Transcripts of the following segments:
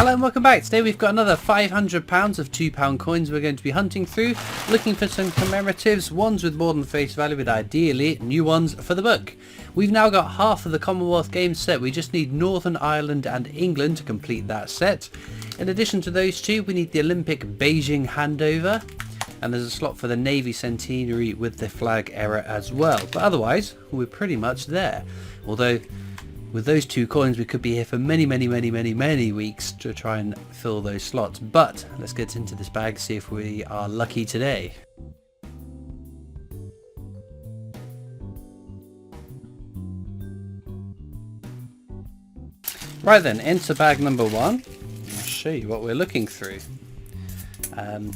Hello and welcome back. Today we've got another £500 of £2 coins we're going to be hunting through, looking for some commemoratives, ones with more than face value, but ideally new ones for the book. We've now got half of the Commonwealth Games set. We just need Northern Ireland and England to complete that set. In addition to those two, we need the Olympic Beijing handover, and there's a slot for the Navy Centenary with the flag error as well. But otherwise, we're pretty much there. Although with those two coins we could be here for many weeks to try and fill those slots. But let's get into this bag, see if we are lucky today. Right then, enter bag number one. I'll show you what we're looking through.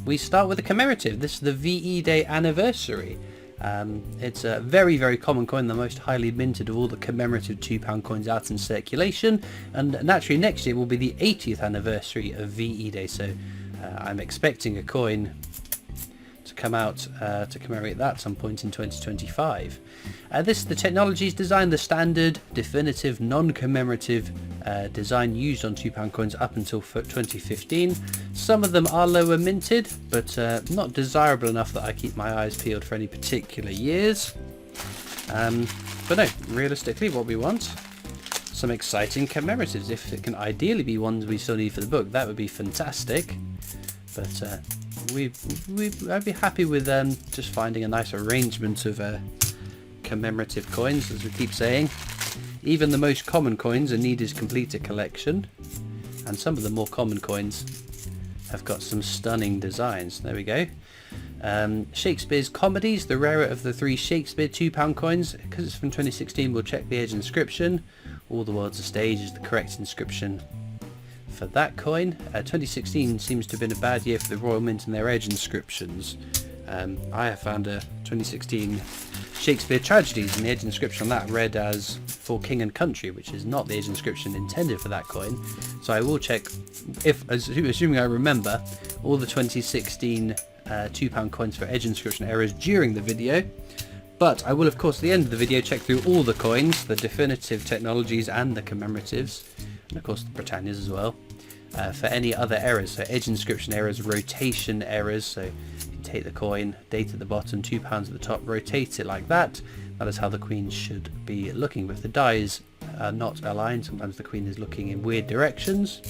We start with a commemorative. This is the VE Day anniversary. It's a very common coin, the most highly minted of all the commemorative £2 coins out in circulation, and naturally next year will be the 80th anniversary of VE Day, so I'm expecting a coin to come out to commemorate that at some point in 2025. The technology is designed the standard, definitive, non-commemorative design used on £2 coins up until 2015. Some of them are lower minted, but not desirable enough that I keep my eyes peeled for any particular years. But no, realistically what we want, some exciting commemoratives. If it can ideally be ones we still need for the book, that would be fantastic. But I'd be happy with just finding a nice arrangement of commemorative coins, as we keep saying. Even the most common coins are needed to complete a collection, and some of the more common coins have got some stunning designs. There we go. Shakespeare's Comedies, the rarer of the three Shakespeare £2 coins. Because it's from 2016, we'll check the edge inscription. All the World's a Stage is the correct inscription for that coin. 2016 seems to have been a bad year for the Royal Mint and their edge inscriptions. I have found a 2016 Shakespeare Tragedies, and the edge inscription on that read as "For King and Country," which is not the edge inscription intended for that coin. So I will check, assuming I remember, all the 2016 £2 coins for edge inscription errors during the video. But I will, of course, at the end of the video check through all the coins, the definitive technologies and the commemoratives, and of course the Britannias as well, for any other errors. So edge inscription errors, rotation errors. So take the coin, date at the bottom, £2 at the top, rotate it like that. That is how the queen should be looking. But if the dies are not aligned, sometimes the queen is looking in weird directions.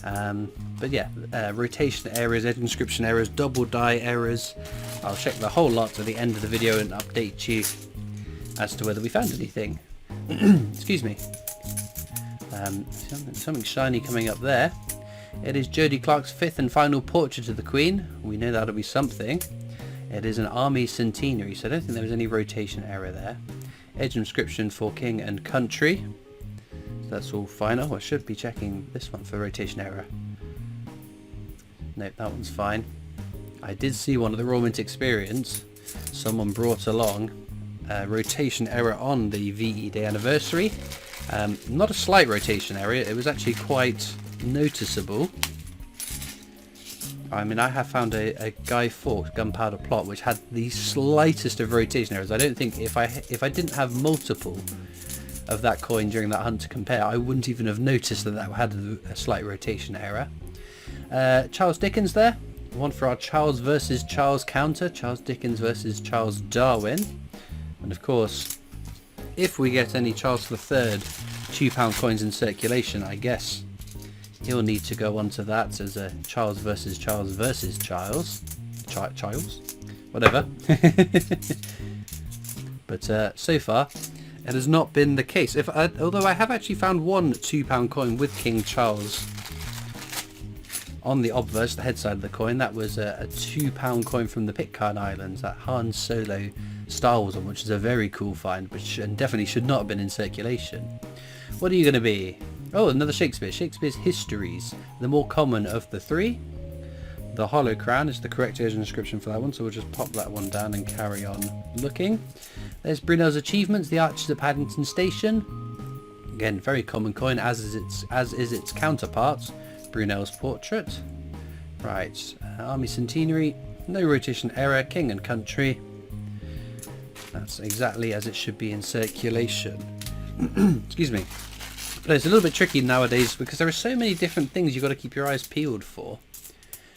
But yeah, rotation errors, edge inscription errors, double die errors. I'll check the whole lot at the end of the video and update you as to whether we found anything. Excuse me. Something shiny coming up there. It is Jodie Clark's fifth and final portrait of the Queen. We know that'll be something. It is an army centenary, so I don't think there was any rotation error there. Edge inscription for King and Country. So that's all fine. Oh, I should be checking this one for rotation error. Nope, that one's fine. I did see one of the Royal Mint Experience. Someone brought along a rotation error on the VE Day anniversary. Not a slight rotation error, it was actually quite noticeable. I mean, I have found a Guy Fawkes Gunpowder Plot which had the slightest of rotation errors. I don't think if I didn't have multiple of that coin during that hunt to compare, I wouldn't even have noticed that had a slight rotation error. Charles Dickens there, one for our Charles versus Charles counter, Charles Dickens versus Charles Darwin. And of course, if we get any Charles III £2 coins in circulation, I guess he'll need to go on to that as a Charles versus Charles versus Charles. Whatever. But so far, it has not been the case. Although I have actually found one £2 coin with King Charles on the obverse, the head side of the coin. That was a £2 coin from the Pitcairn Islands, that Han Solo Star Wars one, which is a very cool find, which and definitely should not have been in circulation. What are you going to be? Oh, another Shakespeare. Shakespeare's Histories, the more common of the three. The Hollow Crown is the correct edge inscription for that one, so we'll just pop that one down and carry on looking. There's Brunel's Achievements, the Archers at Paddington Station. Again, very common coin, as is its counterpart, Brunel's Portrait. Right, Army Centenary, no rotation error, King and Country. That's exactly as it should be in circulation. Excuse me. But it's a little bit tricky nowadays because there are so many different things you've got to keep your eyes peeled for.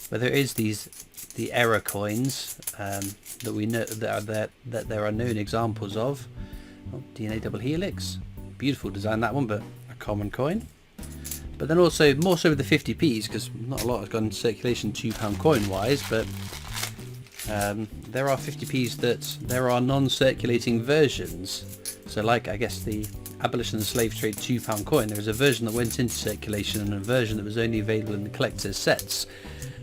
But there is the error coins that we know that there are known examples of. Oh, DNA double helix, beautiful design that one, but a common coin. But then also more so with the 50p's, because not a lot has gone into circulation £2 coin wise, but there are 50p's that there are non-circulating versions. So like, I guess, the abolition of the slave trade £2 coin, there was a version that went into circulation and a version that was only available in the collector's sets.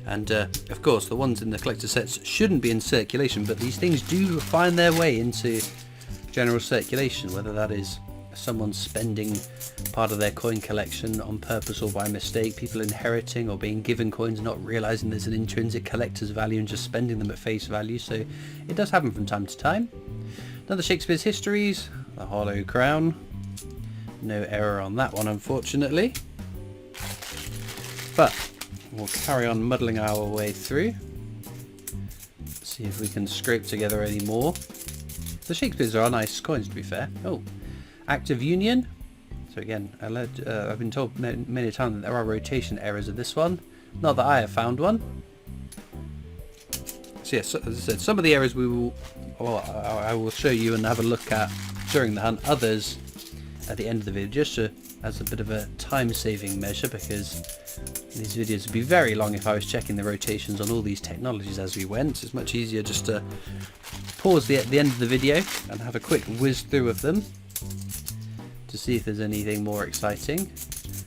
And of course the ones in the collector's sets shouldn't be in circulation, but these things do find their way into general circulation, whether that is someone spending part of their coin collection on purpose or by mistake, people inheriting or being given coins not realizing there's an intrinsic collector's value and just spending them at face value. So it does happen from time to time. Another Shakespeare's Histories, the Hollow Crown. No error on that one, unfortunately. But we'll carry on muddling our way through. See if we can scrape together any more. The Shakespeare's are nice coins, to be fair. Oh, Act of Union. So again, I've been told many times that there are rotation errors of this one. Not that I have found one. So yes, as I said, some of the errors I will show you and have a look at during the hunt. Others at the end of the video, just as a bit of a time-saving measure, because these videos would be very long if I was checking the rotations on all these technologies as we went. So it's much easier just to pause at the end of the video and have a quick whiz through of them to see if there's anything more exciting.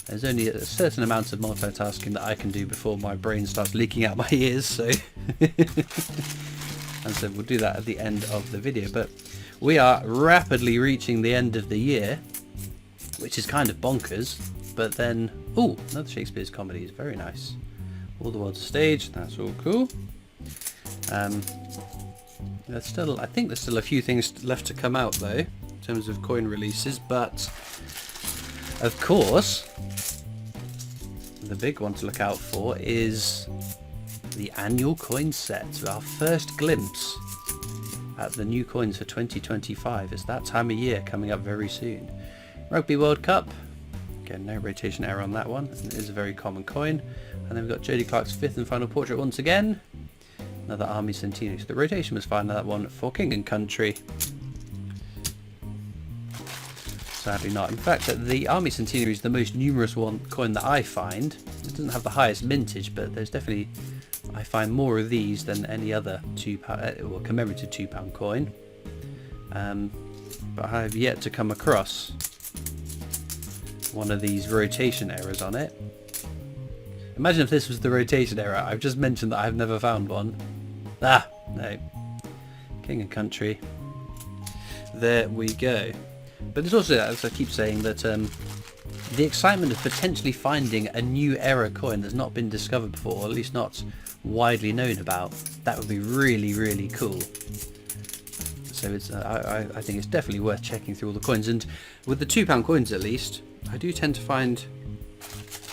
There's only a certain amount of multitasking that I can do before my brain starts leaking out my ears, so and so we'll do that at the end of the video. But we are rapidly reaching the end of the year, which is kind of bonkers. But then, oh, another Shakespeare's comedy is very nice. All the World's a Stage, that's all cool. There's still, I think there's still a few things left to come out though, in terms of coin releases, but of course the big one to look out for is the annual coin set. Our first glimpse at the new coins for 2025. It's that time of year coming up very soon. Rugby World Cup, again no rotation error on that one, it is a very common coin. And then we've got Jodie Clark's fifth and final portrait once again, another Army Centenary. So the rotation was fine on that one for King and Country. Sadly not. In fact, the Army Centenary is the most numerous coin that I find. It doesn't have the highest mintage, but there's definitely, I find more of these than any other £2 or commemorative £2 coin. But I have yet to come across one of these rotation errors on it. Imagine if this was the rotation error. I've just mentioned that I've never found one. Ah, no. King and Country. There we go. But there's also, as I keep saying, that the excitement of potentially finding a new error coin that's not been discovered before, or at least not widely known about, that would be really, really cool. So it's, I think it's definitely worth checking through all the coins. And with the £2 coins at least, I do tend to find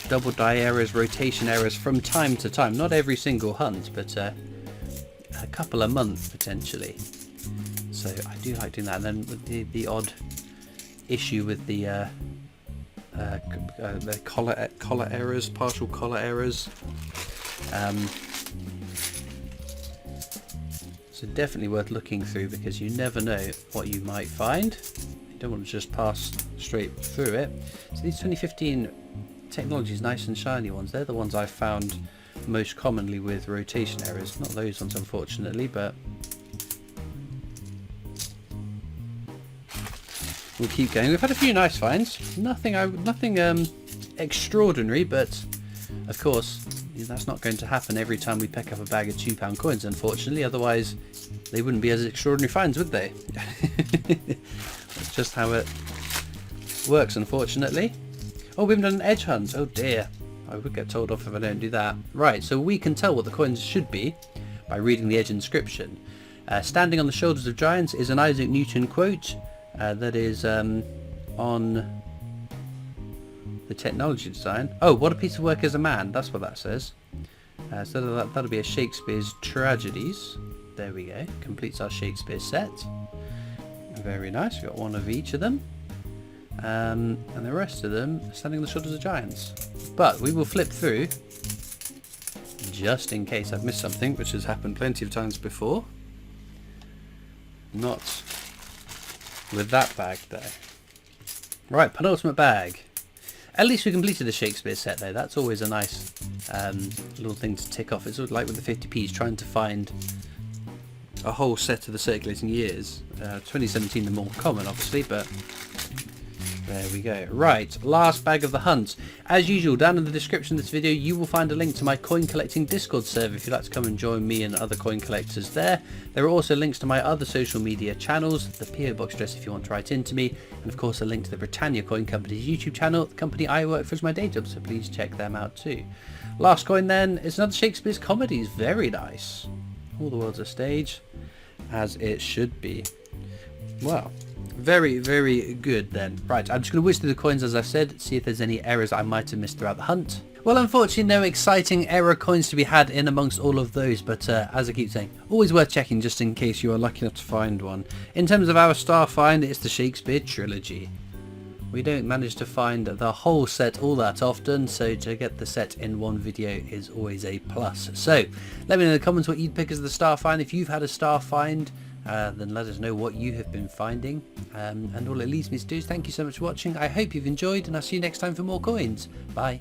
double die errors, rotation errors from time to time. Not every single hunt, but a couple a month potentially. So I do like doing that. And then with the odd issue with the collar errors, partial collar errors. So definitely worth looking through, because you never know what you might find. You don't want to just pass straight through it. So these 2015 technologies, nice and shiny ones, they're the ones I've found most commonly with rotation errors. Not those ones, unfortunately, but we'll keep going. We've had a few nice finds. Nothing extraordinary, but of course that's not going to happen every time we pick up a bag of £2 coins, unfortunately. Otherwise, they wouldn't be as extraordinary finds, would they? That's just how it works, unfortunately. Oh, we haven't done an edge hunt. Oh dear. I would get told off if I don't do that. Right, so we can tell what the coins should be by reading the edge inscription. Standing on the shoulders of giants is an Isaac Newton quote. That is on the technology design. Oh, what a piece of work is a man. That's what that says. So that'll be a Shakespeare's Tragedies. There we go. Completes our Shakespeare set. Very nice. We've got one of each of them. and the rest of them are standing on the shoulders of giants. But we will flip through, just in case I've missed something, which has happened plenty of times before. Not with that bag though. Right, penultimate bag. At least we completed the Shakespeare set though. That's always a nice little thing to tick off. It's sort of like with the 50p's, trying to find a whole set of the circulating years. 2017 the more common obviously, but there we go. Right, last bag of the hunt. As usual, down in the description of this video you will find a link to my coin collecting Discord server if you'd like to come and join me and other coin collectors there. There are also links to my other social media channels, the PO Box address if you want to write into me, and of course a link to the Britannia Coin Company's YouTube channel, the company I work for as my day job, so please check them out too. Last coin then is another Shakespeare's Comedies. Very nice. All the world's a stage, as it should be. Wow. Very, very good then. Right, I'm just going to whiz through the coins as I've said, see if there's any errors I might have missed throughout the hunt. Well, unfortunately no exciting error coins to be had in amongst all of those, but as I keep saying, always worth checking just in case you are lucky enough to find one. In terms of our star find, it's the Shakespeare trilogy. We don't manage to find the whole set all that often, so to get the set in one video is always a plus. So, let me know in the comments what you'd pick as the star find. If you've had a star find, then let us know what you have been finding. And all it leaves me to do is thank you so much for watching. I hope you've enjoyed, and I'll see you next time for more coins. Bye.